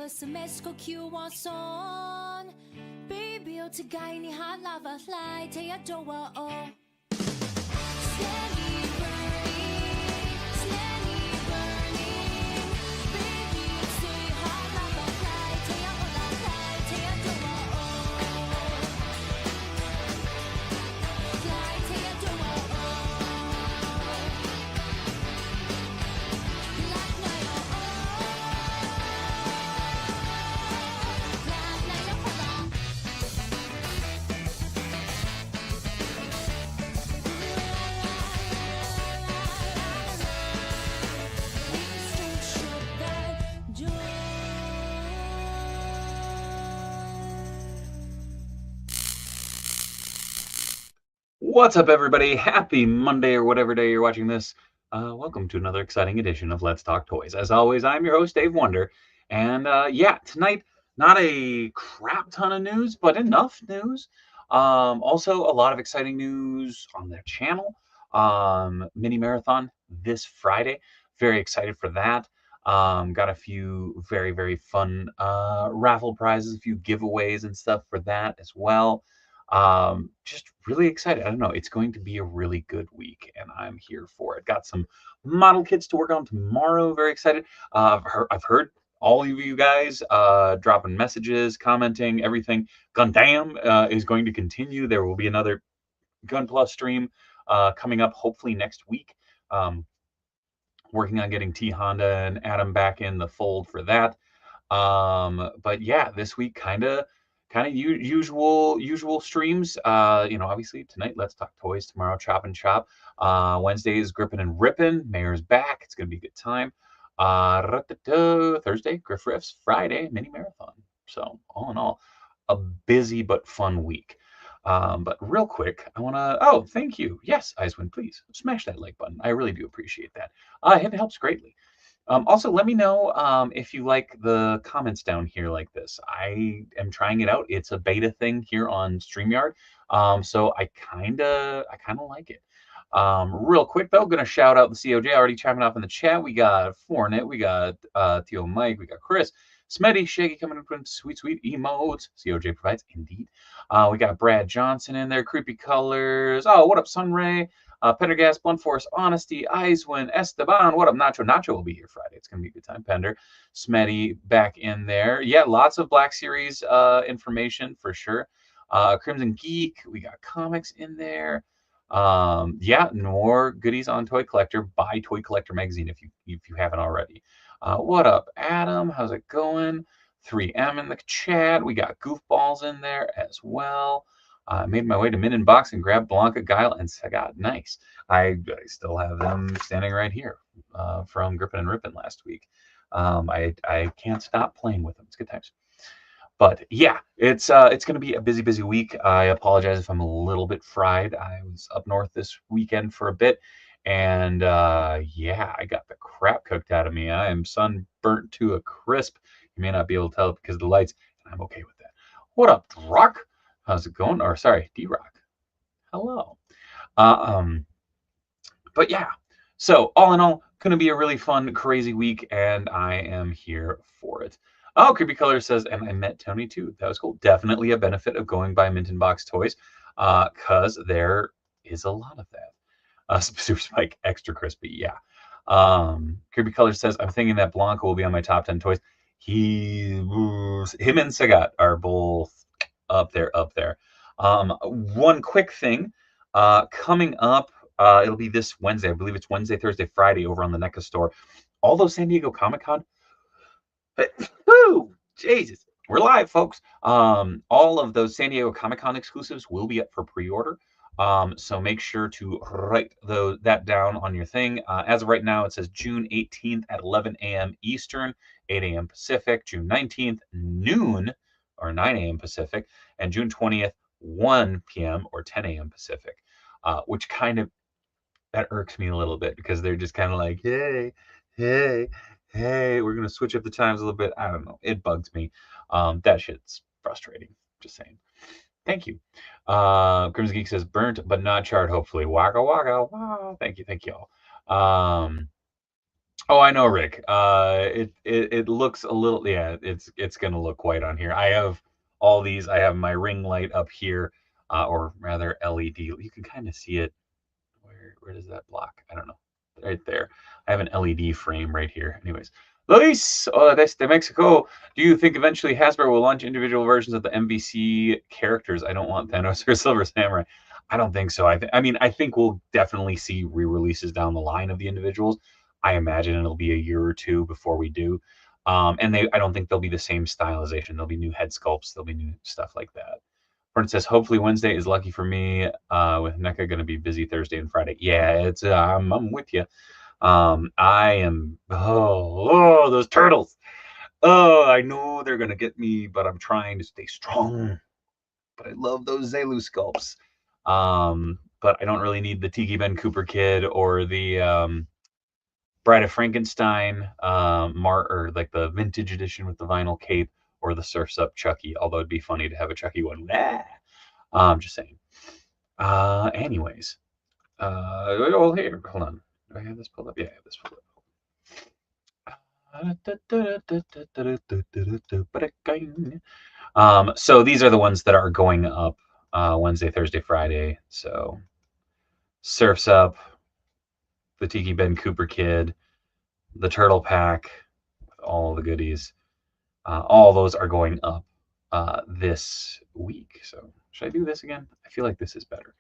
SMS고 키워선 Baby 어떻게 니 하나봐 라이 태야 좋아 Steady burning Steady burning Baby 어떻게 하나봐 라이 태야 올라 라이 태야 좋아 라이 태야 좋아 What's up, everybody? Happy Monday or whatever day you're watching this. Welcome to another exciting edition of Let's Talk Toys. As always, I'm your host, Dave Wonder. And yeah, tonight, not a crap ton of news, but enough news. Also, a lot of exciting news on their channel. Mini Marathon this Friday. Very excited for that. Got a few very, very fun raffle prizes, a few giveaways and stuff for that as well. Just really excited. I don't know, it's going to be a really good week and I'm here for it. Got some model kits to work on tomorrow. Very excited. I've heard all of you guys dropping messages, commenting, everything. Gundam is going to continue. There will be another Gun Plus stream coming up hopefully next week. Working on getting T Honda and Adam back in the fold for that. But yeah, this week kind of usual streams. Obviously tonight Let's Talk Toys, tomorrow Chop and Chop, Wednesday is Grippin' and Rippin', Mayor's back, it's gonna be a good time. Thursday Griff Riffs, Friday Mini Marathon. So all in all, a busy but fun week. But real quick, I want to, thank you. Yes, Icewind, please smash that like button. I really do appreciate that. It helps greatly. Also, let me know if you like the comments down here like this. I am trying it out. It's a beta thing here on StreamYard, so I kind of like it. Real quick though, gonna shout out the COJ already chiming up in the chat. We got Fornet, we got Theo Mike, we got Chris, Smetty, Shaggy coming in with sweet emotes. COJ provides indeed. We got Brad Johnson in there, Creepy Colors. Oh, what up, Sunray? Pendergast, Blunt Force, Honesty, Icewind, Esteban. What up, Nacho? Nacho will be here Friday. It's going to be a good time. Pender, Smetty back in there. Yeah, lots of Black Series information for sure. Crimson Geek. We got comics in there. Yeah, more goodies on Toy Collector. Buy Toy Collector magazine if you haven't already. What up, Adam? How's it going? 3M in the chat. We got goofballs in there as well. I made my way to Min Box and grabbed Blanca, Guile, and Sagat. Nice. I still have them standing right here from Grippin' and Rippin' last week. I can't stop playing with them. It's good times. But yeah, it's going to be a busy week. I apologize if I'm a little bit fried. I was up north this weekend for a bit, and yeah, I got the crap cooked out of me. I am sunburnt to a crisp. You may not be able to tell it because of the lights, and I'm okay with that. What up, Drock? How's it going? Or sorry, D-Rock. Hello. But yeah, so all in all, gonna be a really fun, crazy week, and I am here for it. Oh, Creepy Color says, and I met Tony too. That was cool. Definitely a benefit of going by Minton Box Toys, because there is a lot of that. Super Spike, extra crispy, yeah. Creepy Color says, I'm thinking that Blanca will be on my top 10 toys. Him and Sagat are both up there. One quick thing coming up, it'll be this Wednesday. I believe it's Wednesday, Thursday, Friday over on the NECA store. All those San Diego Comic-Con. Woo! Jesus. We're live, folks. All of those San Diego Comic-Con exclusives will be up for pre-order. So make sure to write that down on your thing. As of right now, it says June 18th at 11 a.m. Eastern, 8 a.m. Pacific, June 19th, noon, or 9 a.m. Pacific, and June 20th, 1 p.m. or 10 a.m. Pacific, which kind of, that irks me a little bit because they're just kind of like, hey, we're going to switch up the times a little bit. I don't know. It bugs me. That shit's frustrating. Just saying. Thank you. Crimson Geek says, burnt but not charred, hopefully. Waka waka. Wow. Thank you all. Oh, I know, Rick. It looks a little, yeah, it's gonna look white on here. I have all these. I have my ring light up here, or rather LED. You can kind of see it. Where does that block? I don't know. Right there. I have an LED frame right here. Anyways, Luis, hola desde Mexico. Do you think eventually Hasbro will launch individual versions of the MVC characters? I don't want Thanos or Silver Samurai. I don't think so. I mean, I think we'll definitely see re-releases down the line of the individuals. I imagine it'll be a year or two before we do. And I don't think they'll be the same stylization. There'll be new head sculpts. There'll be new stuff like that. Horton says, hopefully Wednesday is lucky for me. With NECA going to be busy Thursday and Friday. Yeah, it's I'm with you. I am. Oh, those turtles. Oh, I know they're gonna get me, but I'm trying to stay strong. But I love those Zelu sculpts. But I don't really need the Tiki Ben Cooper kid or the Bride of Frankenstein, or like the vintage edition with the vinyl cape, or the Surfs Up Chucky. Although it'd be funny to have a Chucky one. Just saying. Anyways, well, here, hold on. Do I have this pulled up? Yeah, I have this pulled up. So these are the ones that are going up Wednesday, Thursday, Friday. So Surfs Up, the Tiki Ben Cooper Kid, the Turtle Pack, all the goodies. All those are going up this week. So should I do this again? I feel like this is better.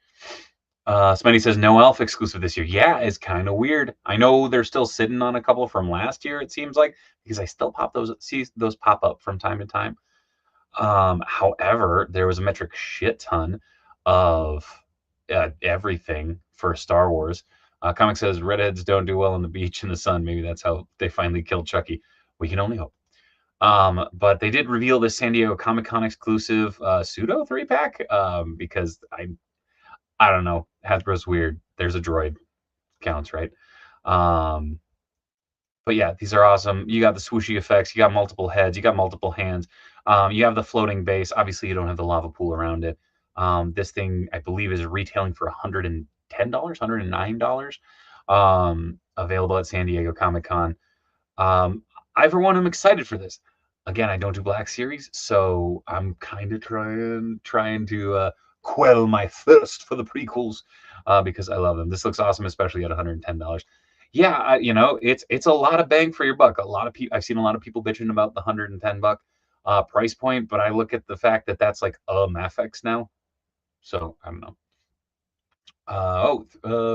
Smitty says no elf exclusive this year. Yeah, it's kind of weird. I know they're still sitting on a couple from last year. It seems like, because I still see those pop up from time to time. However, there was a metric shit ton of everything for Star Wars. Comic says redheads don't do well on the beach in the sun. Maybe that's how they finally killed Chucky. We can only hope. But they did reveal this San Diego Comic Con exclusive pseudo 3-pack because I don't know. Hasbro's weird. There's a droid. Counts, right? Um, but yeah, these are awesome. You got the swooshy effects. You got multiple heads. You got multiple hands. You have the floating base. Obviously, you don't have the lava pool around it. This thing, I believe, is retailing for $110, $109. Available at San Diego Comic Con. I, for one, am excited for this. Again, I don't do Black Series, so I'm kind of trying to quell my thirst for the prequels because I love them. This looks awesome, especially at $110. Yeah, it's a lot of bang for your buck. A lot of people, I've seen a lot of people bitching about the $110 price point, but I look at the fact that that's like a Mafex now, so I don't know.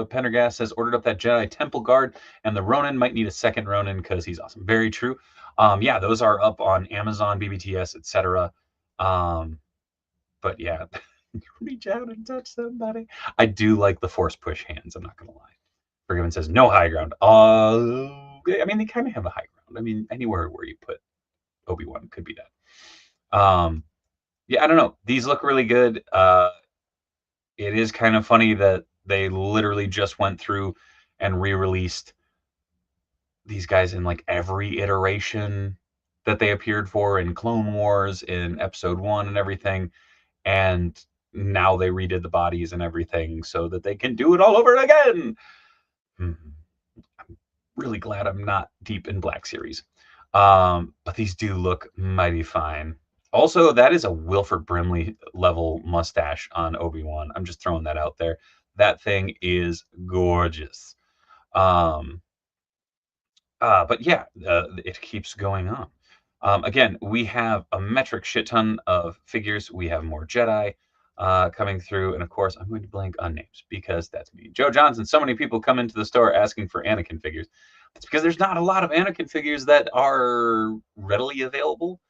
Pendergast says ordered up that Jedi Temple Guard, and the Ronin might need a second Ronin because he's awesome. Very true. Yeah, those are up on Amazon, BBTS, etc. But yeah, reach out and touch somebody. I do like the force push hands. I'm not gonna lie. Forgiven says no high ground. I mean, they kind of have a high ground. I mean, anywhere where you put Obi-Wan could be that. Yeah, I don't know. These look really good. It is kind of funny that they literally just went through and re-released these guys in like every iteration that they appeared for in Clone Wars, in Episode 1 and everything, and now they redid the bodies and everything so that they can do it all over again. I'm really glad I'm not deep in Black Series. But these do look mighty fine. Also, that is a Wilford Brimley level mustache on Obi-Wan. I'm just throwing that out there. That thing is gorgeous. But yeah, it keeps going on. Again, we have a metric shit ton of figures. We have more Jedi coming through. And of course, I'm going to blank on names because that's me. Joe Johnson, so many people come into the store asking for Anakin figures. That's because there's not a lot of Anakin figures that are readily available.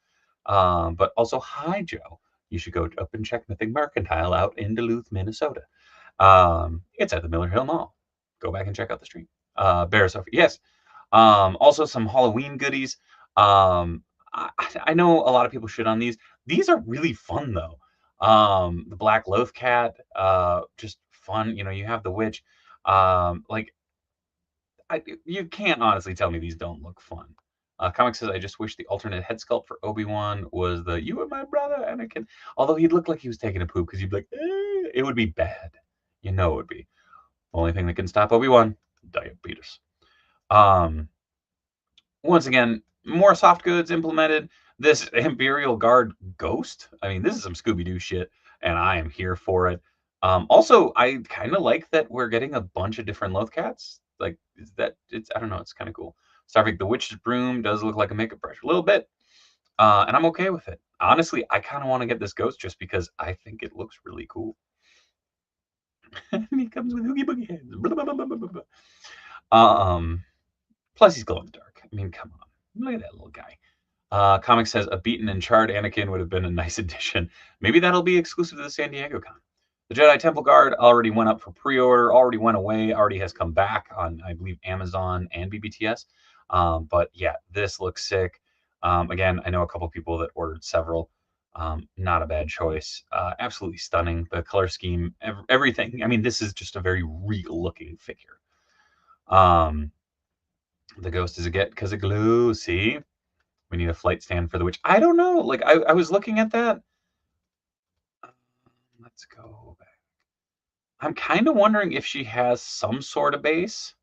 But also, hi, Joe. You should go up and check Mythic Mercantile out in Duluth, Minnesota. It's at the Miller Hill Mall. Go back and check out the stream. Bear Sophie, yes. Also, some Halloween goodies. I know a lot of people shit on these. These are really fun, though. The Black Loaf Cat, just fun. You have the witch. Like, you can't honestly tell me these don't look fun. Comic says, I just wish the alternate head sculpt for Obi-Wan was the "You and my brother Anakin." Although he'd look like he was taking a poop because you'd be like, it would be bad. It would be. Only thing that can stop Obi-Wan, diabetes. Um, Once again, more soft goods implemented. This Imperial Guard Ghost. I mean, this is some Scooby-Doo shit, and I am here for it. Also, I kind of like that we're getting a bunch of different Lothcats. Like, is that it's I don't know, it's kind of cool. Starvik the Witch's Broom does look like a makeup brush a little bit, and I'm okay with it. Honestly, I kind of want to get this ghost just because I think it looks really cool. And he comes with Oogie Boogie heads. Blah, blah, blah, blah, blah, blah. Plus he's glow in the dark. I mean, come on, look at that little guy. Comics says a beaten and charred Anakin would have been a nice addition. Maybe that'll be exclusive to the San Diego Con. The Jedi Temple Guard already went up for pre-order, already went away, already has come back on, I believe, Amazon and BBTS. But yeah, this looks sick. Again, I know a couple people that ordered several. Not a bad choice. Absolutely stunning. The color scheme, everything. I mean, this is just a very real-looking figure. The ghost is a get because of glue. See? We need a flight stand for the witch. I don't know. Like, I was looking at that. Let's go back. I'm kind of wondering if she has some sort of base,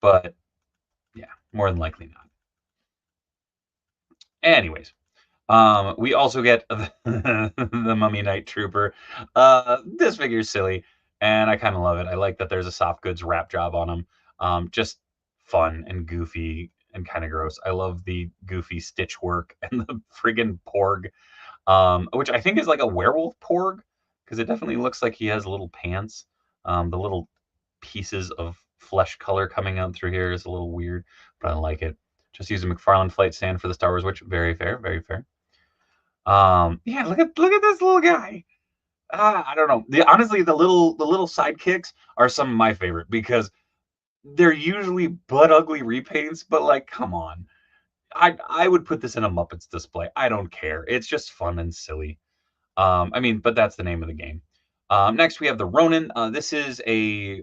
but yeah, more than likely not. Anyways, we also get the Mummy Night Trooper. This figure's silly, and I kind of love it. I like that there's a soft goods wrap job on him. Just fun and goofy and kind of gross. I love the goofy stitch work and the friggin' porg, which I think is like a werewolf porg, because it definitely looks like he has little pants. The little pieces of flesh color coming out through here is a little weird, but I like it. Just use a McFarlane flight stand for the Star Wars, which very fair, very fair. Yeah, look at this little guy. I don't know. Honestly, the little sidekicks are some of my favorite because they're usually butt ugly repaints, but like, come on. I would put this in a Muppets display. I don't care. It's just fun and silly. I mean, but that's the name of the game. Next, we have the Ronin. This is a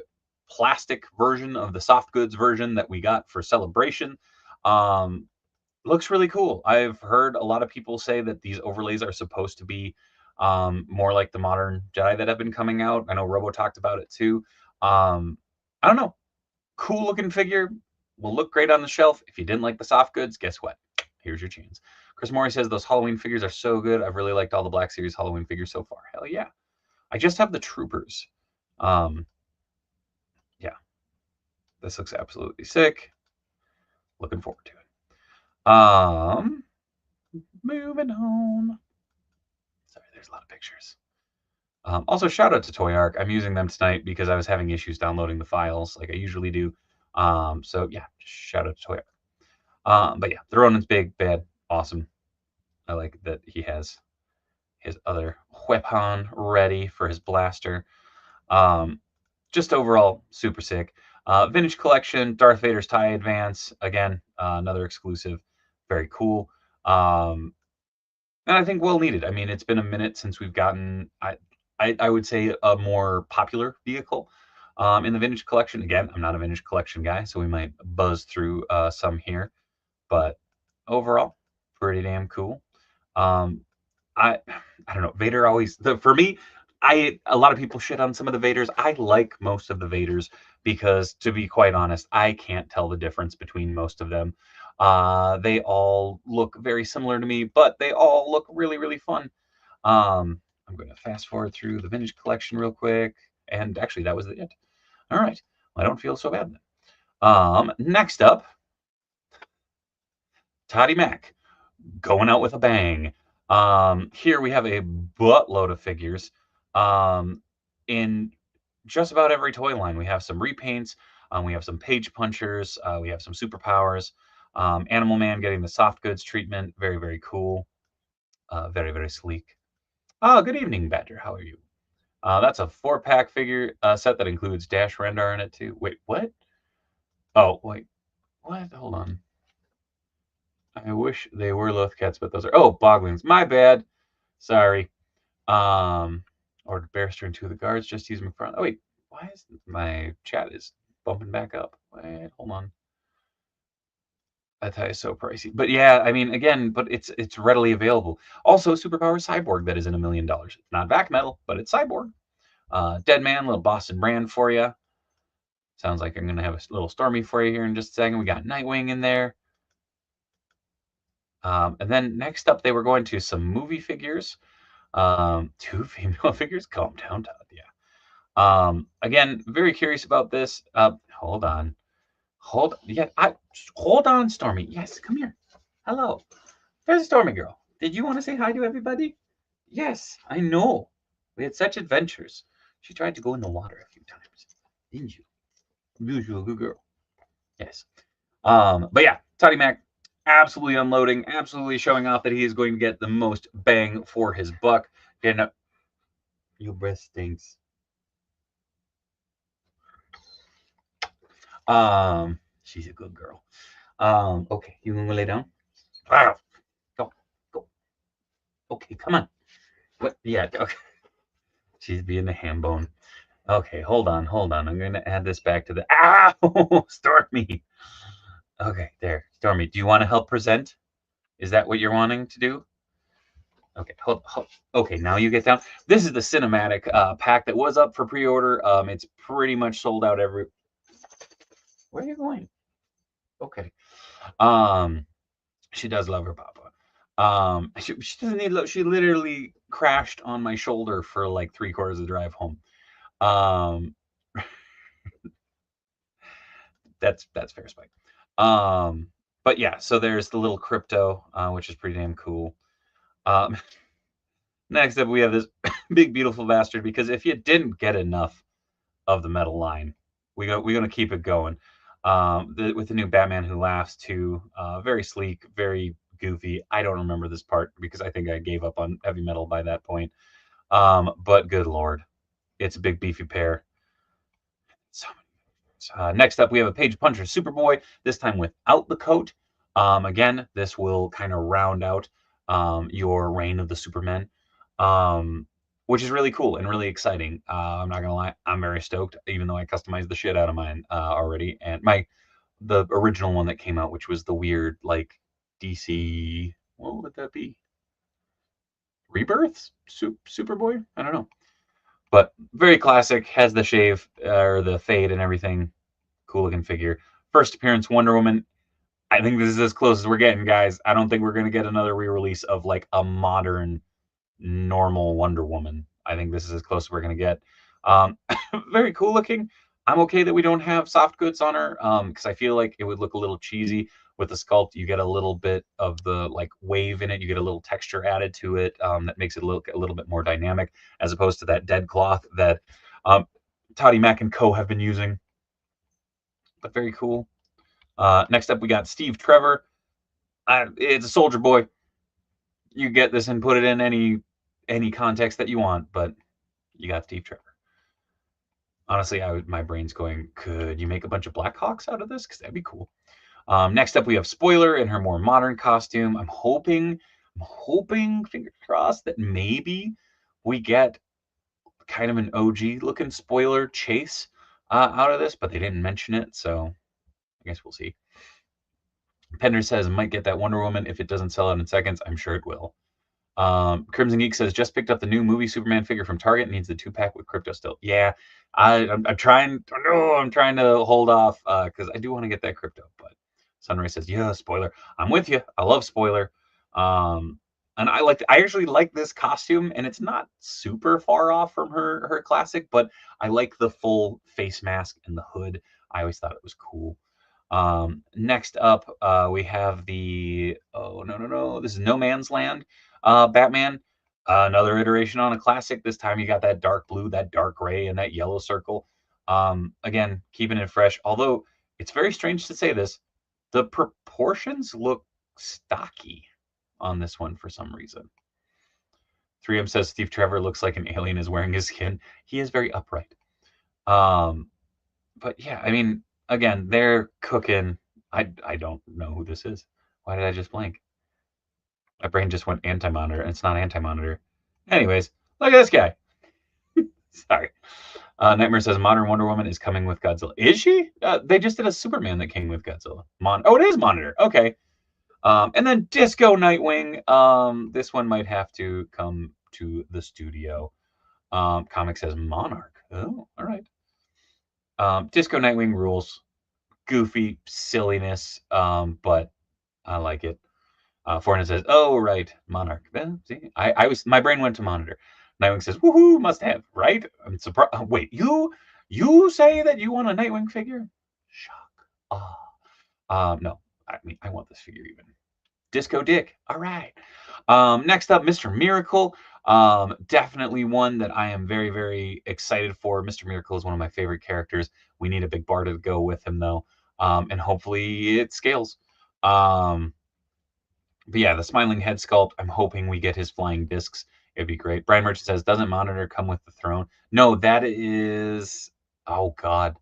plastic version of the soft goods version that we got for Celebration. Um, Looks really cool. I've heard a lot of people say that these overlays are supposed to be more like the modern Jedi that have been coming out. I know Robo talked about it too. I don't know. Cool looking figure. Will look great on the shelf. If you didn't like the soft goods, guess what? Here's your chance. Chris Morey says those Halloween figures are so good. I've really liked all the Black Series Halloween figures so far. Hell yeah. I just have the Troopers. Um, yeah, this looks absolutely sick. Looking forward to it. Moving on. Sorry, there's a lot of pictures. Also, shout out to Toy Arc. I'm using them tonight because I was having issues downloading the files like I usually do. So yeah, shout out to Toy Arc. But yeah, the Ronin's big, bad, awesome. I like that he has his other weapon ready for his blaster. Just overall, super sick. Vintage collection, Darth Vader's TIE Advance. Again, another exclusive. Very cool. And I think well needed. I mean, it's been a minute since we've gotten, I would say, a more popular vehicle in the vintage collection. Again, I'm not a vintage collection guy, so we might buzz through some here. But overall, pretty damn cool. Um, I don't know. Vader always for me. A lot of people shit on some of the Vaders. I like most of the Vaders because, to be quite honest, I can't tell the difference between most of them. They all look very similar to me, but they all look really, really fun. I'm going to fast forward through the vintage collection real quick, and actually, that was it. All right, well, I don't feel so bad then. Next up, Toddy Mac going out with a bang. Here we have a buttload of figures. In just about every toy line, we have some repaints. We have some page punchers. We have some superpowers. Animal Man getting the soft goods treatment. Very, very cool. Very, very sleek. Oh, good evening, Badger. How are you? That's a 4-pack figure set that includes Dash Rendar in it too. Wait, what? Oh, wait, what? Hold on. I wish they were Lothcats, but those are Boglings. My bad. Sorry. Ordered Barrister and 2 of the guards. Just use them in front. Oh wait, why is my chat is bumping back up? Wait, hold on. That tie is so pricey. But yeah, I mean, again, but it's readily available. Also, Superpower Cyborg that is in $1 million. It's not back metal, but it's Cyborg. Dead Man, little Boston brand for you. Sounds like I'm gonna have a little Stormy for you here in just a second. We got Nightwing in there. And then next up, they were going to some movie figures. Two female figures. Calm down, Todd. Yeah. Again, very curious about this. Hold on. Hold on, Stormy. Yes, come here. Hello. There's Stormy girl. Did you want to say hi to everybody? Yes, I know. We had such adventures. She tried to go in the water a few times, didn't you? Usual good girl. Yes. But yeah, Toddy Mac absolutely unloading, absolutely showing off that he is going to get the most bang for his buck. Getting up. Your breath stinks. She's a good girl. Okay, you gonna lay down? Wow. Go, go. Okay, come on. What? Yeah. Okay. She's being a ham bone. Okay, hold on. I'm gonna add this back to the. Ow, Stormy. Okay, there, Stormy. Do you want to help present? Is that what you're wanting to do? Okay, hold. Okay, now you get down. This is the cinematic pack that was up for pre-order. It's pretty much sold out every. Where are you going? Okay. Um, she does love her papa. She doesn't need love. She literally crashed on my shoulder for like 3/4 of the drive home. Um, that's fair, Spike. But yeah, so there's the little crypto, which is pretty damn cool. Um, next up, we have this big beautiful bastard. Because if you didn't get enough of the metal line, we're gonna keep it going. With the new Batman Who Laughs too, very sleek, very goofy. I don't remember this part because I think I gave up on heavy metal by that point. But good lord, it's a big beefy pair. So next up, we have a Page Puncher Superboy, this time without the coat. Again, this will kind of round out your reign of the Supermen, um, which is really cool and really exciting. I'm not gonna lie, I'm very stoked, even though I customized the shit out of mine already. And the original one that came out, which was the weird like DC, what would that be? Rebirths? Superboy? I don't know. But very classic, has the shave or the fade and everything. Cool looking figure. First appearance, Wonder Woman. I think this is as close as we're getting, guys. I don't think we're gonna get another re-release of like a modern, normal Wonder Woman. I think this is as close as we're gonna get. Um, very cool looking. I'm okay that we don't have soft goods on her, because I feel like it would look a little cheesy with the sculpt. You get a little bit of the like wave in it. You get a little texture added to it, that makes it look a little bit more dynamic, as opposed to that dead cloth that Toddy Mac and Co. have been using. But very cool. Next up, we got Steve Trevor. It's a Soldier Boy. You get this and put it in any context that you want, but you got Steve Trevor. Honestly, my brain's going, could you make a bunch of Blackhawks out of this? Because that'd be cool. Next up, we have Spoiler in her more modern costume. I'm hoping, fingers crossed, that maybe we get kind of an OG looking Spoiler chase out of this, but they didn't mention it, so I guess we'll see. Pender says, might get that Wonder Woman if it doesn't sell out in seconds. I'm sure it will. Crimson Geek says, just picked up the new movie Superman figure from Target. Needs the 2-pack with crypto still. Yeah, I'm trying. No, I'm trying to hold off because I do want to get that crypto. But Sunray says, yeah, Spoiler. I'm with you. I love Spoiler. And I actually like this costume, and it's not super far off from her classic, but I like the full face mask and the hood. I always thought it was cool. Next up, we have the no, this is No Man's Land Batman. Another iteration on a classic. This time you got that dark blue, that dark gray, and that yellow circle. Again, keeping it fresh. Although it's very strange to say this, the proportions look stocky on this one for some reason. 3M says Steve Trevor looks like an alien is wearing his skin. He is very upright. But yeah, I mean, again, they're cooking. I don't know who this is. Why did I just blank? My brain just went anti-monitor, and it's not anti-monitor. Anyways, look at this guy. Sorry. Nightmare says Modern Wonder Woman is coming with Godzilla. Is she? They just did a Superman that came with Godzilla. Oh, it is Monitor. Okay. And then Disco Nightwing. This one might have to come to the studio. Comic says Monarch. Oh, all right. Disco Nightwing rules. Goofy silliness, but I like it. Fortnite says, "Oh right, Monarch." See, my brain went to Monitor. Nightwing says, "Woohoo, must have." Right? I'm surprised. Wait, you say that you want a Nightwing figure? Shock. No, I mean I want this figure even. Disco Dick. All right. Next up, Mr. Miracle. Definitely one that I am very, very excited for. Mr. Miracle is one of my favorite characters. We need a big bar to go with him, though, and hopefully it scales. But yeah, the smiling head sculpt, I'm hoping we get his flying discs. It'd be great. Brian Merchant says, doesn't Monitor come with the throne? No, that is... Oh, God.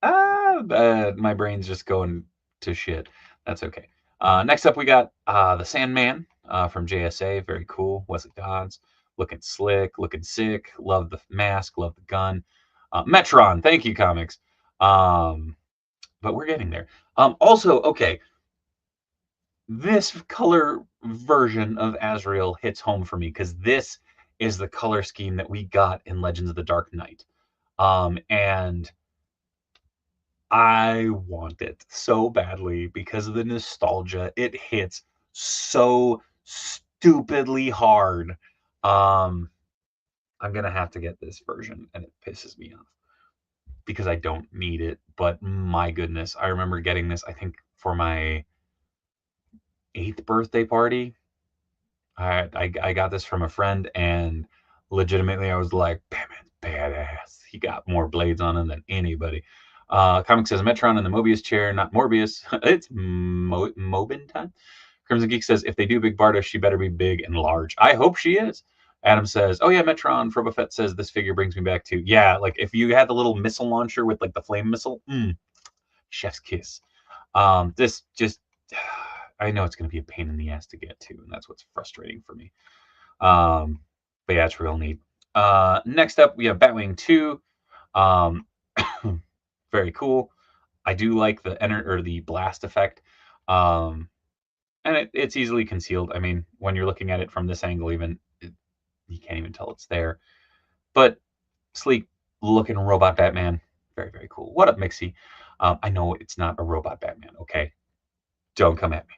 My brain's just going to shit. That's okay. Next up, we got the Sandman from JSA. Very cool. Wesley Dodds. Looking slick, looking sick. Love the mask, love the gun. Metron, thank you, comics. But we're getting there. Also, okay, this color version of Azrael hits home for me because this is the color scheme that we got in Legends of the Dark Knight. And I want it so badly because of the nostalgia. It hits so stupidly hard. I'm gonna have to get this version, and it pisses me off because I don't need it. But my goodness, I remember getting this, I think, for my 8th birthday party. I got this from a friend, and legitimately I was like, Batman's badass. He got more blades on him than anybody. Comic says Metron in the Mobius chair, not Morbius. It's Mobin time. Crimson Geek says if they do Big Barda, she better be big and large. I hope she is. Adam says, oh yeah, Metron. Froba Fett says this figure brings me back to, yeah, like if you had the little missile launcher with like the flame missile, chef's kiss. This just, I know it's going to be a pain in the ass to get to, and that's what's frustrating for me. But yeah, it's real neat. Next up, we have Batwing 2. Very cool. I do like the blast effect. And it's easily concealed. I mean, when you're looking at it from this angle, even you can't even tell it's there. But sleek looking robot Batman, very, very cool. What up, Mixie? I know it's not a robot Batman, okay? Don't come at me.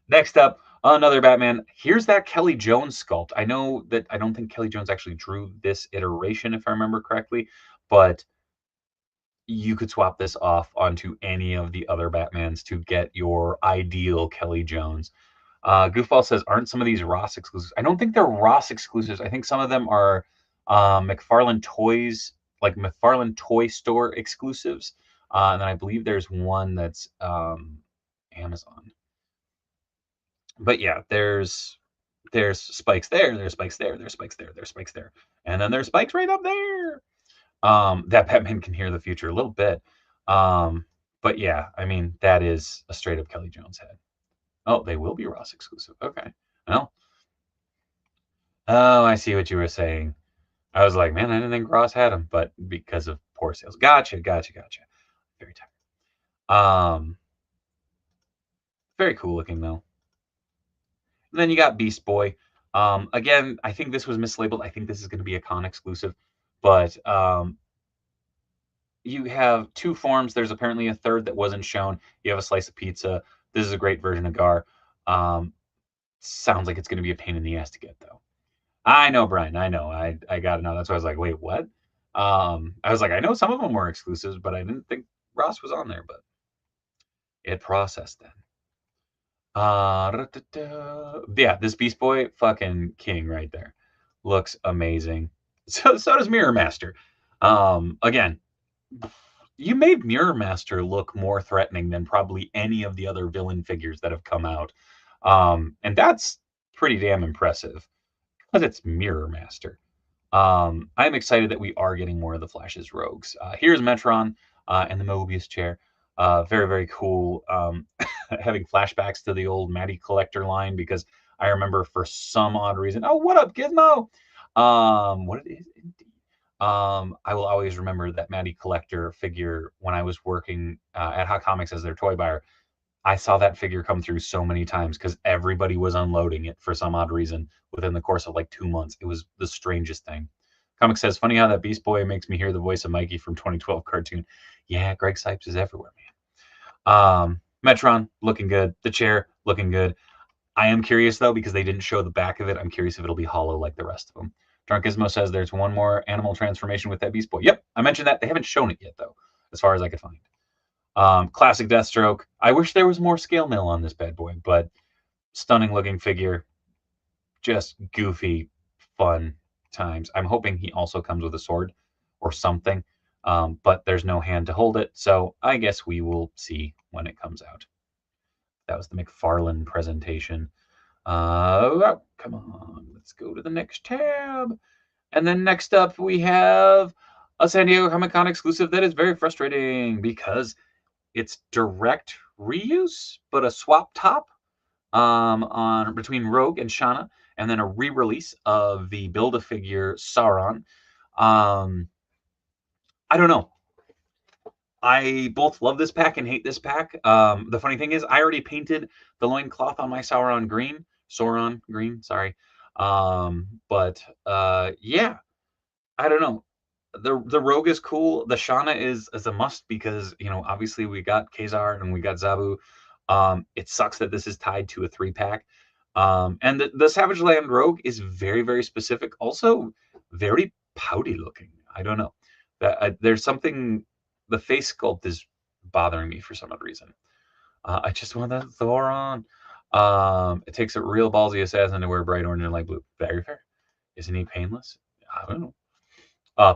Next up, another Batman. Here's that Kelly Jones sculpt. I know that I don't think Kelly Jones actually drew this iteration, if I remember correctly, but you could swap this off onto any of the other Batmans to get your ideal Kelly Jones. Goofball says, aren't some of these Ross exclusives? I don't think they're Ross exclusives. I think some of them are McFarlane Toys, like McFarlane Toy Store exclusives. And then I believe there's one that's Amazon. But yeah, there's spikes there, there's spikes there, there's spikes there, there's spikes there, and then there's spikes right up there. That Batman can hear the future a little bit. But yeah, I mean, that is a straight up Kelly Jones head. Oh, they will be Ross exclusive. Okay. Well, oh, I see what you were saying. I was like, man, I didn't think Ross had them, but because of poor sales. Gotcha. Very tired. Very cool looking though. And then you got Beast Boy. Again, I think this was mislabeled. I think this is going to be a con exclusive, but you have 2 forms. There's apparently a third that wasn't shown. You have a slice of pizza. This is a great version of Gar. Sounds like it's going to be a pain in the ass to get, though. I know, Brian. I know. I got to know. That's why I was like, wait, what? I was like, I know some of them were exclusives, but I didn't think Ross was on there. But it processed then. Yeah, this Beast Boy, fucking king right there. Looks amazing. So does Mirror Master. Again, you made Mirror Master look more threatening than probably any of the other villain figures that have come out. And that's pretty damn impressive because it's Mirror Master. I'm excited that we are getting more of the Flash's rogues. Here's Metron and the Mobius chair. Very, very cool. Having flashbacks to the old Matty Collector line because I remember for some odd reason, oh, what up, Gizmo? What it is indeed. I will always remember that Matty Collector figure when I was working at Hot Comics as their toy buyer. I saw that figure come through so many times because everybody was unloading it for some odd reason within the course of like 2 months. It was the strangest thing. Comic says, funny how that Beast Boy makes me hear the voice of Mikey from 2012 cartoon. Yeah, Greg Sipes is everywhere, Metron looking good. The chair looking good. I am curious though because they didn't show the back of it. I'm curious if it'll be hollow like the rest of them. Drunkismo says there's one more animal transformation with that Beast Boy. Yep, I mentioned that. They haven't shown it yet though, as far as I could find. Classic Deathstroke. I wish there was more scale mill on this bad boy, but stunning looking figure. Just goofy, fun times. I'm hoping he also comes with a sword or something, but there's no hand to hold it, so I guess we will see when it comes out. That was the McFarlane presentation. Oh, come on, let's go to the next tab. And then next up, we have a San Diego Comic Con exclusive that is very frustrating because it's direct reuse, but a swap top on between Rogue and Shauna, and then a re-release of the Build-A-Figure Sauron. I don't know. I both love this pack and hate this pack. The funny thing is, I already painted the loincloth on my Sauron green, sorry. But yeah, I don't know. The Rogue is cool. The Shauna is a must because obviously we got Kazar and we got Zabu. It sucks that this is tied to a 3-pack. And the Savage Land Rogue is very, very specific. Also, very pouty looking. I don't know. There's something. The face sculpt is bothering me for some odd reason. I just want that Thoron. It takes a real ballsy assassin to wear bright orange and light blue. Very fair. Isn't he painless? I don't know.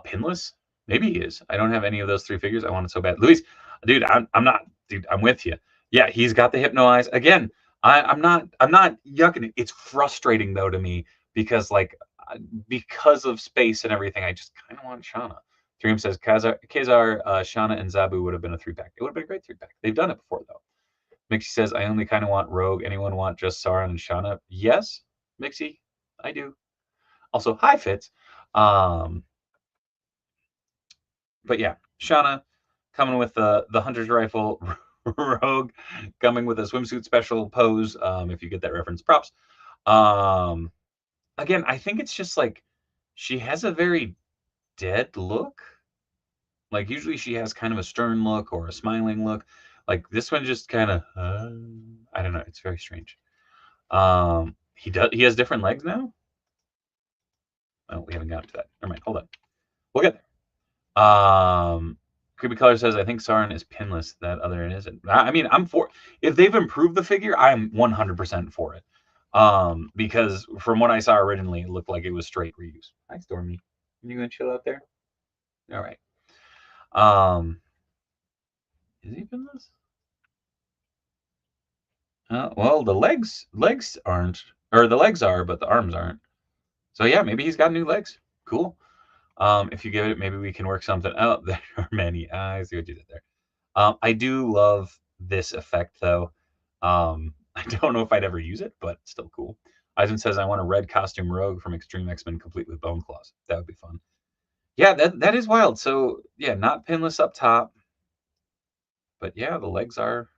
Pinless? Maybe he is. I don't have any of those 3 figures. I want it so bad. Luis, dude, I'm not, dude, I'm with you. Yeah, he's got the Hypno Eyes. Again, I'm not yucking it. It's frustrating though to me because because of space and everything, I just kind of want Shauna. Dream says Kazar, Shauna, and Zabu would have been a 3-pack. It would have been a great 3-pack. They've done it before though. Mixie says, I only kind of want Rogue. Anyone want just Sauron and Shauna? Yes, Mixie, I do. Also, hi Fitz. But yeah, Shauna coming with the hunter's rifle, Rogue coming with a swimsuit special pose. If you get that reference, props. Again, I think it's just like she has a very dead look. Like usually she has kind of a stern look or a smiling look. Like this one just kind of I don't know. It's very strange. He has different legs now. Oh, we haven't gotten to that. Never mind. Hold on. We'll get there. Creepy Color says, I think Sauron is pinless. That other isn't. I mean, I'm for if they've improved the figure, I'm 100% for it. Because from what I saw originally, it looked like it was straight reuse. Hi, Stormy. You gonna chill out there? All right. Is he pinless? Well, the legs aren't, or the legs are, but the arms aren't. So yeah, maybe he's got new legs. Cool. If you give it, maybe we can work something out. There are many eyes. See what you did there. I do love this effect though. I don't know if I'd ever use it, but still cool. Eisen says, I want a red costume Rogue from Extreme X-Men complete with bone claws. That would be fun. Yeah, that is wild. So yeah, not pinless up top. But yeah, the legs are,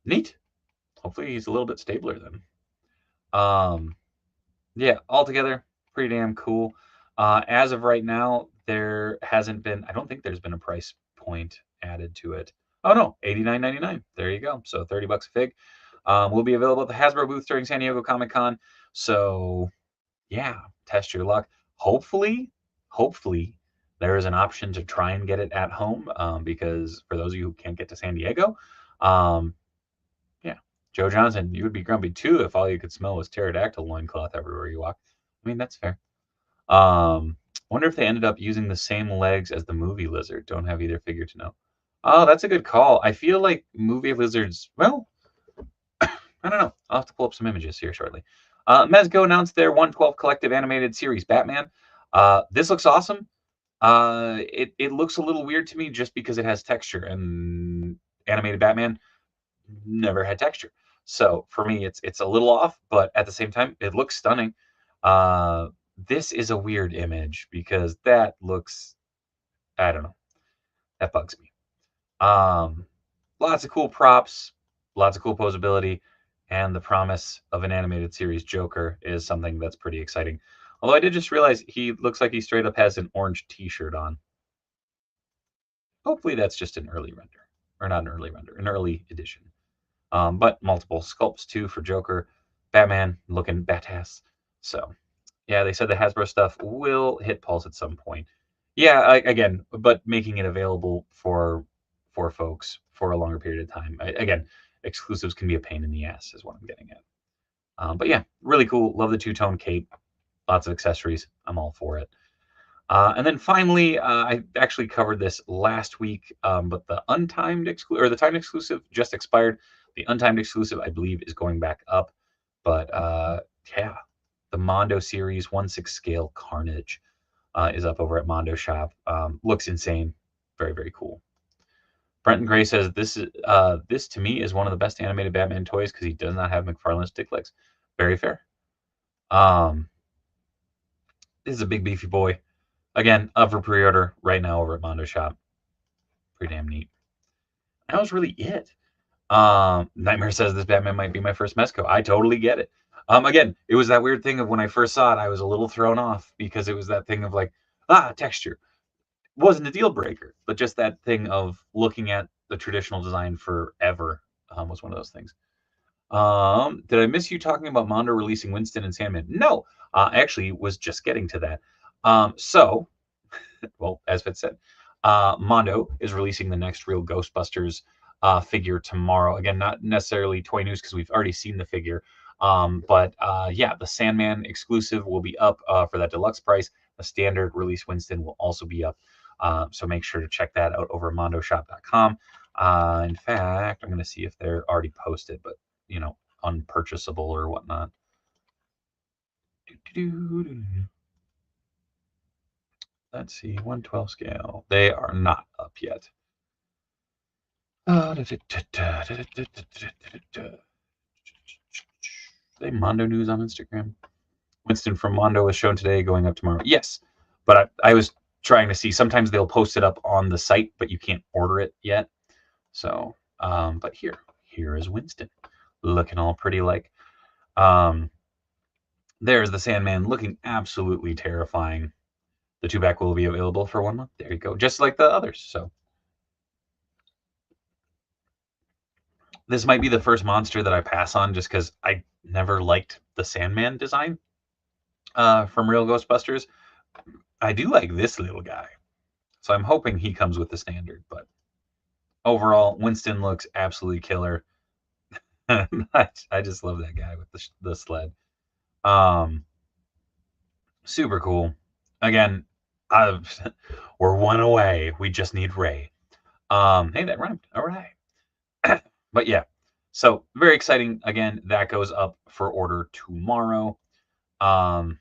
neat. Hopefully he's a little bit stabler then. Yeah, altogether, pretty damn cool. As of right now, there hasn't been, I don't think there's been a price point added to it. Oh no, $89.99. There you go. So $30 a fig. Will be available at the Hasbro booth during San Diego Comic Con. So yeah, test your luck. Hopefully, there is an option to try and get it at home. Because for those of you who can't get to San Diego, yeah, Joe Johnson, you would be grumpy too if all you could smell was pterodactyl loincloth everywhere you walk. I mean, that's fair. Wonder if they ended up using the same legs as the movie lizard. Don't have either figure to know. Oh, that's a good call. I feel like movie lizards, well, I don't know. I'll have to pull up some images here shortly. Mezco announced their 112 collective animated series Batman. This looks awesome. It looks a little weird to me just because it has texture, and animated Batman never had texture. So for me, it's a little off, but at the same time, it looks stunning. This is a weird image because that looks, I don't know, that bugs me. Lots of cool props, lots of cool posability, and the promise of an animated series Joker is something that's pretty exciting. Although I did just realize he looks like he straight up has an orange t-shirt on. Hopefully that's just an early render. or not an early render, an early edition. But multiple sculpts too for Joker, Batman looking badass. So yeah, they said the Hasbro stuff will hit Pulse at some point. Yeah, again, but making it available for folks for a longer period of time. Again, exclusives can be a pain in the ass, is what I'm getting at. But yeah, really cool. Love the two-tone cape. Lots of accessories. I'm all for it. And then finally, I actually covered this last week, but the untimed exclusive or the timed exclusive just expired. The untimed exclusive, I believe, is going back up. But yeah, the Mondo series 1/6 scale Carnage is up over at Mondo Shop. Looks insane. Very, very cool. Brenton Gray says this to me is one of the best animated Batman toys because he does not have McFarlane's dick legs. Very fair. This is a big beefy boy. Again, up for pre-order right now over at Mondo Shop. Pretty damn neat. That was really it. Nightmare says this Batman might be my first Mezco. I totally get it. Again, it was that weird thing of when I first saw it, I was a little thrown off because it was that thing of like, texture. Wasn't a deal breaker, but just that thing of looking at the traditional design forever was one of those things. Did I miss you talking about Mondo releasing Winston and Sandman? No, I actually was just getting to that. So, well, as Fitz said, Mondo is releasing the next real Ghostbusters figure tomorrow. Again, not necessarily toy news because we've already seen the figure. But yeah, the Sandman exclusive will be up for that deluxe price. The standard release Winston will also be up. So make sure to check that out over at mondoshop.com. In fact, I'm going to see if they're already posted, but unpurchasable or whatnot. Let's see, 1/12 scale. They are not up yet. They Mondo news on Instagram. Winston from Mondo was shown today, going up tomorrow. Yes, but I was trying to see. Sometimes they'll post it up on the site, but you can't order it yet. So, but here is Winston, looking all pretty like. There's the Sandman, looking absolutely terrifying. The two-pack will be available for 1 month. There you go, just like the others. So this might be the first monster that I pass on just because I never liked the Sandman design from Real Ghostbusters. I do like this little guy. So I'm hoping he comes with the standard. But overall, Winston looks absolutely killer. I just love that guy with the sled. Super cool. Again, we're one away. We just need Ray. Hey, that rhymed. All right. But yeah, so very exciting. Again, that goes up for order tomorrow. Going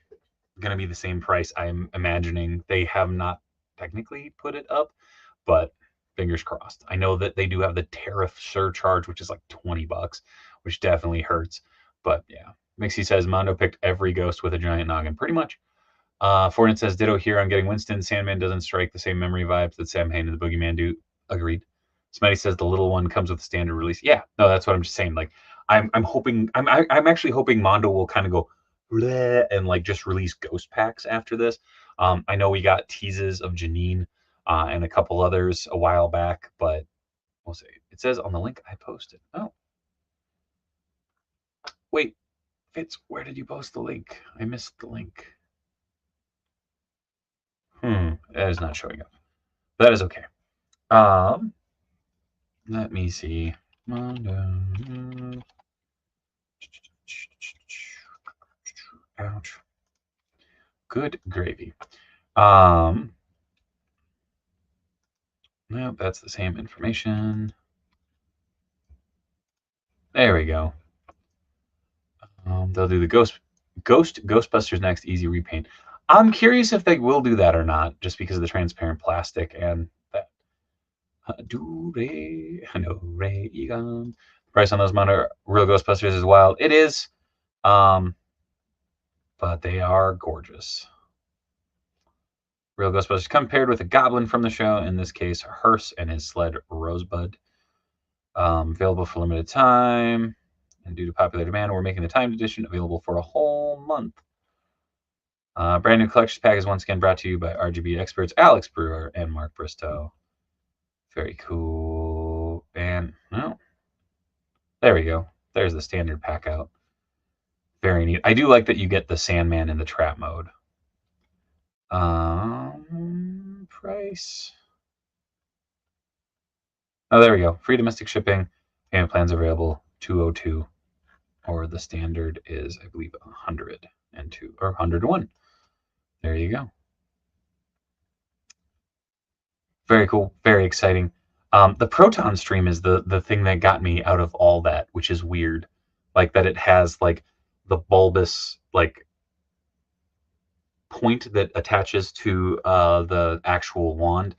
to be the same price. I'm imagining. They have not technically put it up, but fingers crossed. I know that they do have the tariff surcharge, which is like $20, which definitely hurts. But yeah, Mixie says Mondo picked every ghost with a giant noggin, pretty much. Fortnite says ditto here on getting Winston. Sandman doesn't strike the same memory vibes that Sam Hain and the Boogeyman do. Agreed. Smitty says the little one comes with the standard release. Yeah, no, that's what I'm just saying. Like, I'm hoping, I'm actually hoping Mondo will kind of go bleh and like just release ghost packs after this. I know we got teases of Janine and a couple others a while back, but we'll see. It says on the link I posted. Oh, wait, Fitz, where did you post the link? I missed the link. That is not showing up. But that is okay. Let me see. Ouch. Good gravy. Nope, that's the same information. There we go. They'll do the Ghostbusters next, easy repaint. I'm curious if they will do that or not, just because of the transparent plastic and that. Price on those Mondo Real Ghostbusters is wild. It is, but they are gorgeous. Real Ghostbusters compared with a goblin from the show, in this case, Hearse and his sled Rosebud. Available for limited time. And due to popular demand, we're making the timed edition available for a whole month. Brand new collections pack is once again brought to you by RGB experts Alex Brewer and Mark Bristow. Very cool. And well, there we go. There's the standard pack out. Very neat. I do like that you get the Sandman in the trap mode. Price. Oh, there we go. Free domestic shipping. Payment plans available. 202, or the standard is, I believe, 102 or 101. There you go. Very cool. Very exciting. The proton stream is the thing that got me out of all that, which is weird. Like that it has like the bulbous like point that attaches to the actual wand,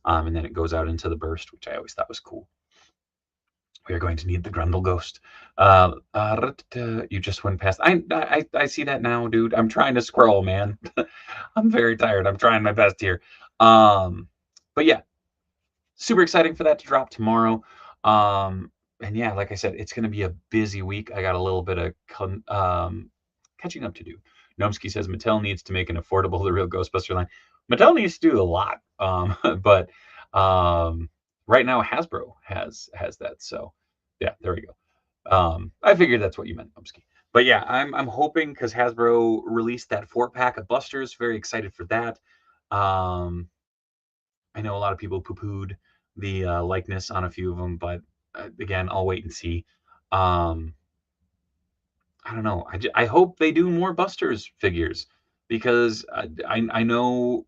and then it goes out into the burst, which I always thought was cool. We are going to need the Grundle Ghost. You just went past. I see that now, dude. I'm trying to scroll, man. I'm very tired. I'm trying my best here. But yeah, super exciting for that to drop tomorrow. And yeah, like I said, it's going to be a busy week. I got a little bit of catching up to do. Nomsky says Mattel needs to make an affordable The Real Ghostbuster line. Mattel needs to do a lot, but right now Hasbro has that. So yeah, there we go. I figured that's what you meant, Nomsky. But yeah, I'm hoping because Hasbro released that 4-pack of Busters. Very excited for that. I know a lot of people poo-pooed the likeness on a few of them, but again, I'll wait and see. I don't know. I hope they do more Busters figures because I know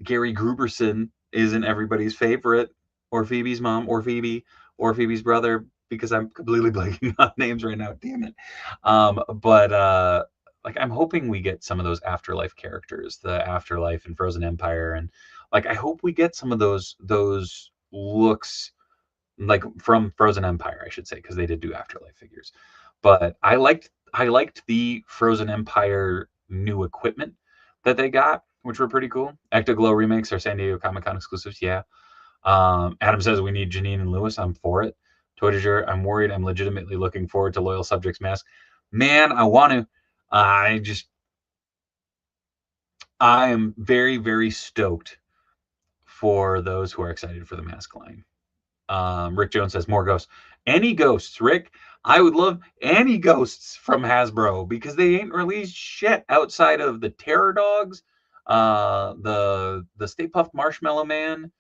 Gary Gruberson isn't everybody's favorite, or Phoebe's mom, or Phoebe, or Phoebe's brother, because I'm completely blanking on names right now. Damn it. But like I'm hoping we get some of those Afterlife characters, the Afterlife and Frozen Empire, and like I hope we get some of those looks like from Frozen Empire, I should say, because they did do Afterlife figures. But I liked the Frozen Empire new equipment that they got, which were pretty cool. Ectoglow remakes are San Diego Comic Con exclusives, yeah. Adam says we need Janine and Lewis. I'm for it. Toitager, I'm worried. I'm legitimately looking forward to Loyal Subjects Mask. Man, I want to. I am very, very stoked for those who are excited for the mask line. Rick Jones says more ghosts. Any ghosts, Rick? I would love any ghosts from Hasbro because they ain't released shit outside of the Terror Dogs, the Stay Puft Marshmallow Man,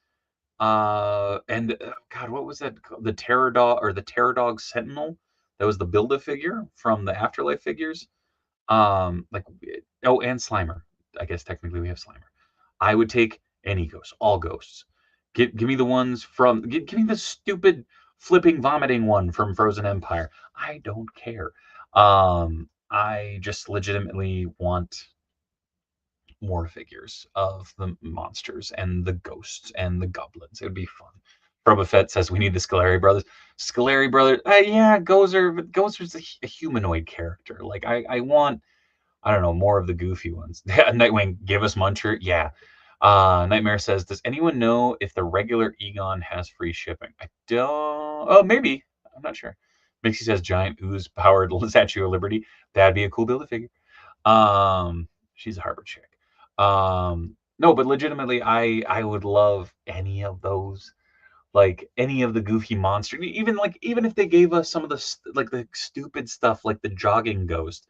and God, what was that called? The Terror Dog, or the Terror Dog Sentinel? That was the Build-A-Figure from the Afterlife figures. Like, oh, and Slimer. I guess technically we have Slimer. I would take any ghosts, all ghosts. Give me the ones from. Give me the stupid flipping vomiting one from Frozen Empire. I don't care. I just legitimately want more figures of the monsters and the ghosts and the goblins. It would be fun. Probafett says we need the Scolari brothers. Scolari brothers, yeah, Gozer's a humanoid character. Like I want, I don't know, more of the goofy ones. Nightwing, give us Muncher. Yeah. Nightmare says, does anyone know if the regular Egon has free shipping? I don't. Oh, maybe. I'm not sure. Mixie says giant ooze powered Statue of Liberty. That'd be a cool build a figure. She's a Harvard chick. No, but legitimately, I would love any of those, like any of the goofy monsters. Even if they gave us some of the stupid stuff, like the jogging ghost.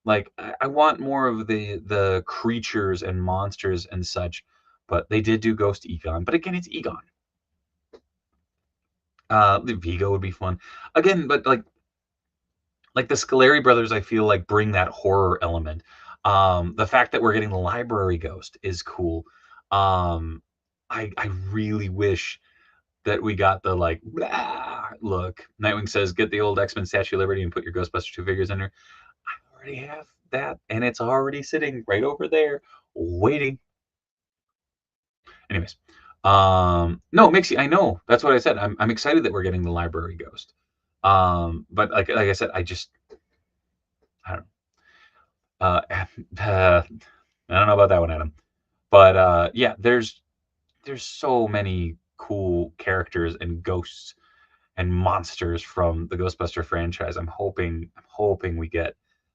Like I want more of the creatures and monsters and such. But they did do Ghost Egon. But again, it's Egon. The Vigo would be fun again, but like the Scolari brothers, I feel like bring that horror element. The fact that we're getting the library ghost is cool. I really wish that we got the like blah look. Nightwing says, get the old X-Men Statue of Liberty and put your Ghostbuster 2 figures in there. I already have that, and it's already sitting right over there, waiting. Anyways, no, Mixie, I know. That's what I said. I'm excited that we're getting the library ghost. But like I said, I don't know. I don't know about that one, Adam. But yeah, there's so many cool characters and ghosts and monsters from the Ghostbuster franchise. I'm hoping we get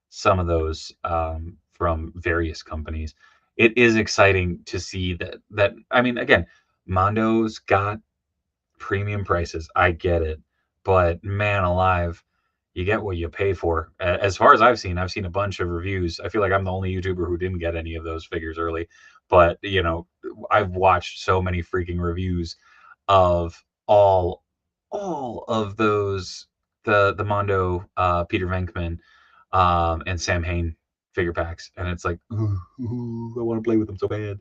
some of those from various companies. It is exciting to see that I mean, again, Mondo's got premium prices. I get it. But man alive, you get what you pay for. As far as I've seen a bunch of reviews. I feel like I'm the only YouTuber who didn't get any of those figures early. But, I've watched so many freaking reviews of all of those, the Mondo, Peter Venkman, and Sam Hain figure packs. And it's like, ooh, I want to play with them so bad.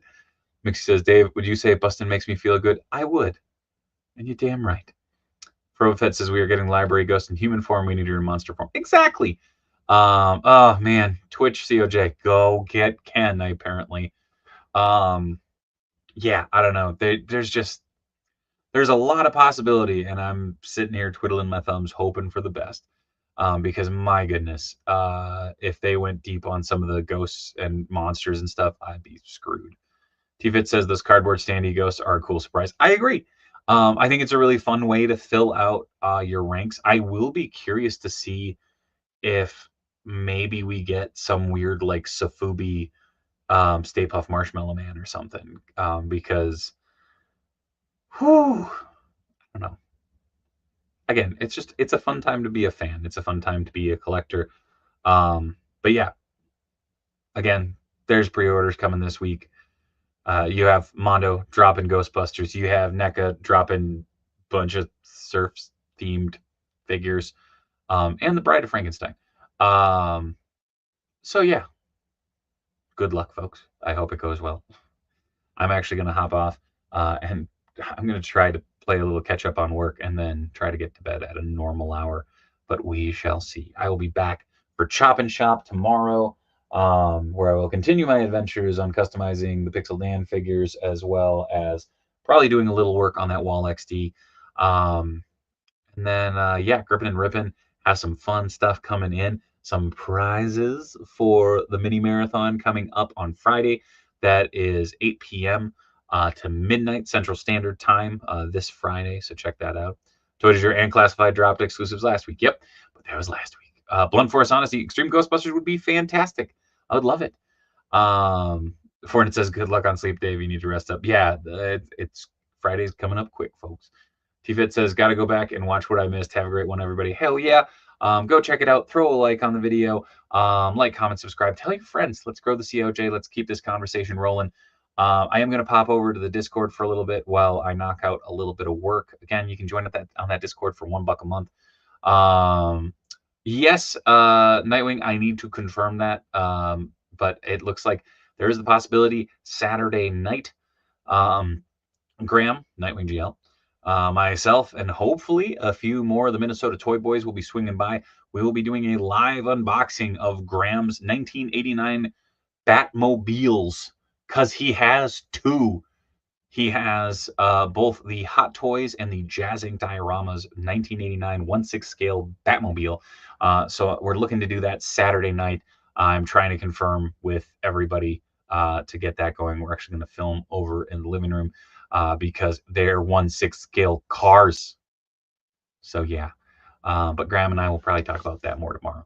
Mixie says, Dave, would you say bustin' makes me feel good? I would. And you're damn right. Fed says we are getting library ghost in human form. We need her in monster form. Exactly. Oh man, Twitch COJ, go get Ken. Apparently. Yeah, I don't know. There's a lot of possibility, and I'm sitting here twiddling my thumbs, hoping for the best. Because my goodness, if they went deep on some of the ghosts and monsters and stuff, I'd be screwed. T-Fit says those cardboard standee ghosts are a cool surprise. I agree. I think it's a really fun way to fill out your ranks. I will be curious to see if maybe we get some weird like Safubi Stay Puft Marshmallow Man or something. Because, whew, I don't know. Again, it's a fun time to be a fan. It's a fun time to be a collector. But yeah, again, there's pre-orders coming this week. You have Mondo dropping Ghostbusters. You have NECA dropping bunch of surfs themed figures, and the Bride of Frankenstein. So yeah, good luck, folks. I hope it goes well. I'm actually going to hop off, and I'm going to try to play a little catch up on work and then try to get to bed at a normal hour. But we shall see. I will be back for Chop and Shop tomorrow, where I will continue my adventures on customizing the Pixel Dan figures, as well as probably doing a little work on that Wall XD. And then, yeah, Grippin' and Rippin' has some fun stuff coming in. Some prizes for the mini marathon coming up on Friday. That is 8 p.m. To midnight Central Standard Time this Friday. So check that out. Toy De Jour and Classified dropped exclusives last week. Yep, but that was last week. Blunt Force Honesty Extreme Ghostbusters would be fantastic. I would love it. Fortnite says, good luck on sleep, Dave. You need to rest up. Yeah, it's Friday's coming up quick, folks. T-Fit says, got to go back and watch what I missed. Have a great one, everybody. Hell yeah. Go check it out. Throw a like on the video. Like, comment, subscribe. Tell your friends. Let's grow the COJ. Let's keep this conversation rolling. I am going to pop over to the Discord for a little bit while I knock out a little bit of work. Again, you can join on that Discord for $1 a month. Yes, Nightwing, I need to confirm that. But it looks like there is the possibility Saturday night. Graham, Nightwing GL, myself, and hopefully a few more of the Minnesota Toy Boys will be swinging by. We will be doing a live unboxing of Graham's 1989 Batmobiles, because he has two. He has both the Hot Toys and the Jazzing Dioramas 1989 1/6 scale Batmobile. So we're looking to do that Saturday night. I'm trying to confirm with everybody to get that going. We're actually going to film over in the living room because they're 1/6 scale cars. So yeah, but Graham and I will probably talk about that more tomorrow.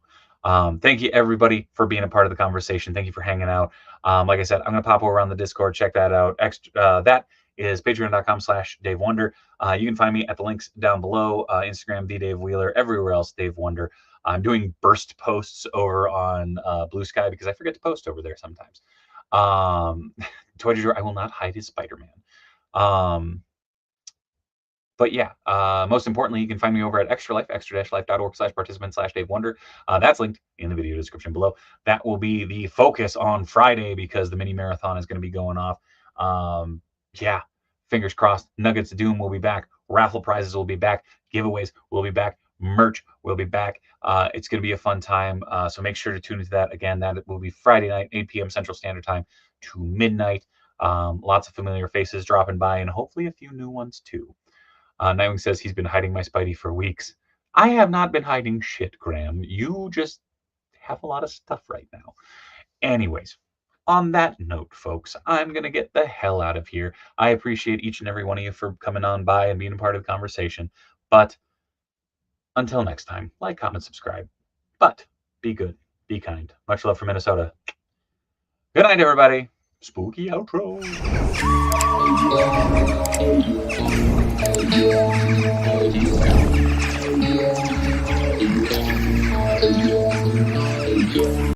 Thank you everybody for being a part of the conversation. Thank you for hanging out. Like I said, I'm gonna pop over on the Discord. Check that out. That is patreon.com/Dave Wonder. You can find me at the links down below. Instagram, the Dave Wheeler. Everywhere else, Dave Wonder. I'm doing burst posts over on Blue Sky because I forget to post over there sometimes. Toy De Jour, I will not hide his Spider-Man. But yeah, most importantly, you can find me over at Extra Life, extra-life.org/participant/Dave Wonder. That's linked in the video description below. That will be the focus on Friday because the mini marathon is going to be going off. Yeah, fingers crossed. Nuggets of Doom will be back. Raffle prizes will be back. Giveaways will be back. Merch will be back. It's going to be a fun time. So make sure to tune into that. Again, that will be Friday night, 8 p.m. Central Standard Time to midnight. Lots of familiar faces dropping by and hopefully a few new ones too. Nightwing says he's been hiding my Spidey for weeks. I have not been hiding shit, Graham. You just have a lot of stuff right now. Anyways, on that note, folks, I'm going to get the hell out of here. I appreciate each and every one of you for coming on by and being a part of the conversation. But until next time, like, comment, subscribe. But be good, be kind. Much love from Minnesota. Good night, everybody. Spooky outro.